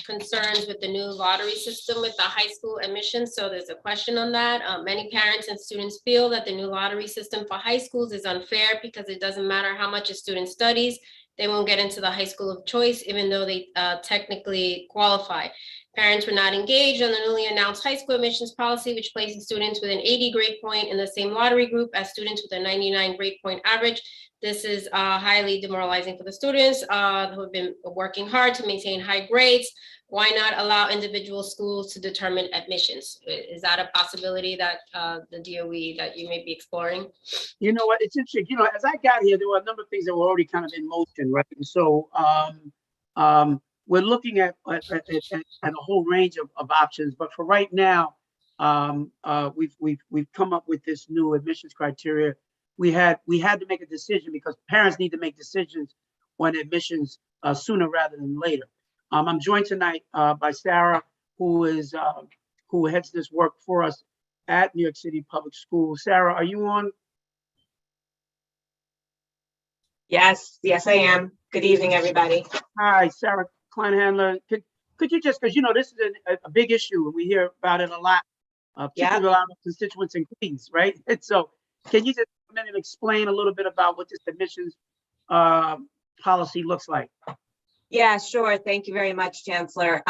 concerns with the new lottery system with the high school admissions. So there's a question on that. Many parents and students feel that the new lottery system for high schools is unfair because it doesn't matter how much a student studies, they won't get into the high school of choice, even though they technically qualify. Parents were not engaged on the newly announced high school admissions policy, which places students with an 80 grade point in the same lottery group as students with a 99 grade point average. This is highly demoralizing for the students who have been working hard to maintain high grades. Why not allow individual schools to determine admissions? Is that a possibility that the DOE that you may be exploring? You know what, it's interesting. You know, as I got here, there were a number of things that were already kind of in motion, right? And so we're looking at a whole range of options, but for right now, we've come up with this new admissions criteria. We had to make a decision because parents need to make decisions on admissions sooner rather than later. I'm joined tonight by Sarah, who heads this work for us at New York City Public Schools. Sarah, are you on? Yes, I am. Good evening, everybody. Hi, Sarah Kleinhandler. Could you just, because you know this is a big issue and we hear about it a lot, particularly a lot of constituents in Queens, right? And so, can you just come in and explain a little bit about what this admissions policy looks like? Yeah, sure. Thank you very much, Chancellor.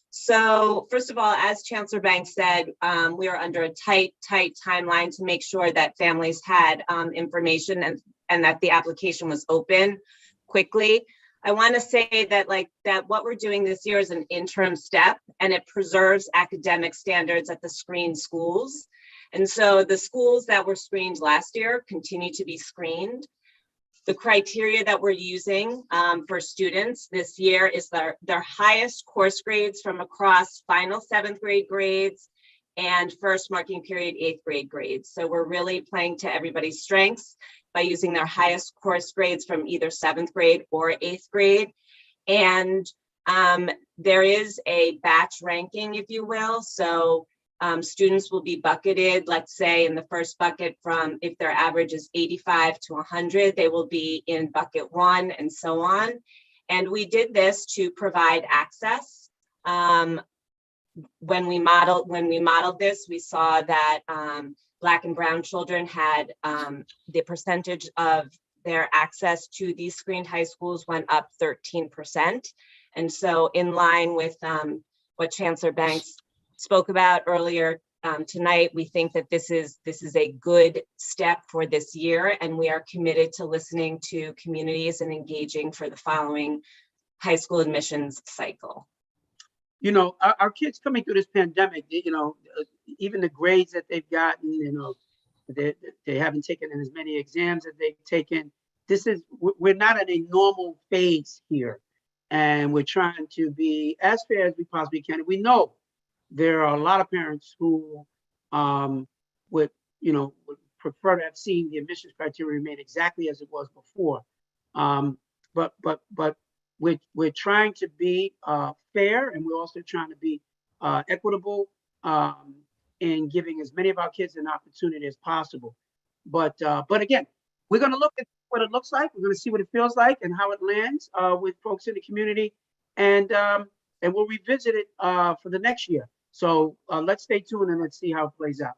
So first of all, as Chancellor Banks said, we are under a tight timeline to make sure that families had information and that the application was open quickly. I want to say that what we're doing this year is an interim step and it preserves academic standards at the screened schools. And so the schools that were screened last year continue to be screened. The criteria that we're using for students this year is their highest course grades from across final 7th grade grades and first marking period 8th grade grades. So we're really playing to everybody's strengths by using their highest course grades from either 7th grade or 8th grade. And there is a batch ranking, if you will. So students will be bucketed, let's say in the first bucket from, if their average is 85 to 100, they will be in bucket 1 and so on. And we did this to provide access. When we modeled this, we saw that Black and Brown children had the percentage of their access to these screened high schools went up 13%. And so in line with what Chancellor Banks spoke about earlier tonight, we think that this is a good step for this year, and we are committed to listening to communities and engaging for the following high school admissions cycle. You know, our kids coming through this pandemic, you know, even the grades that they've gotten, you know, they haven't taken in as many exams as they've taken. We're not at a normal phase here, and we're trying to be as fair as we possibly can. And we know there are a lot of parents who would prefer to have seen the admissions criteria remain exactly as it was before. But we're trying to be fair, and we're also trying to be equitable in giving as many of our kids an opportunity as possible. But again, we're going to look at what it looks like. We're going to see what it feels like and how it lands with folks in the community, and we'll revisit it for the next year. So let's stay tuned and let's see how it plays out.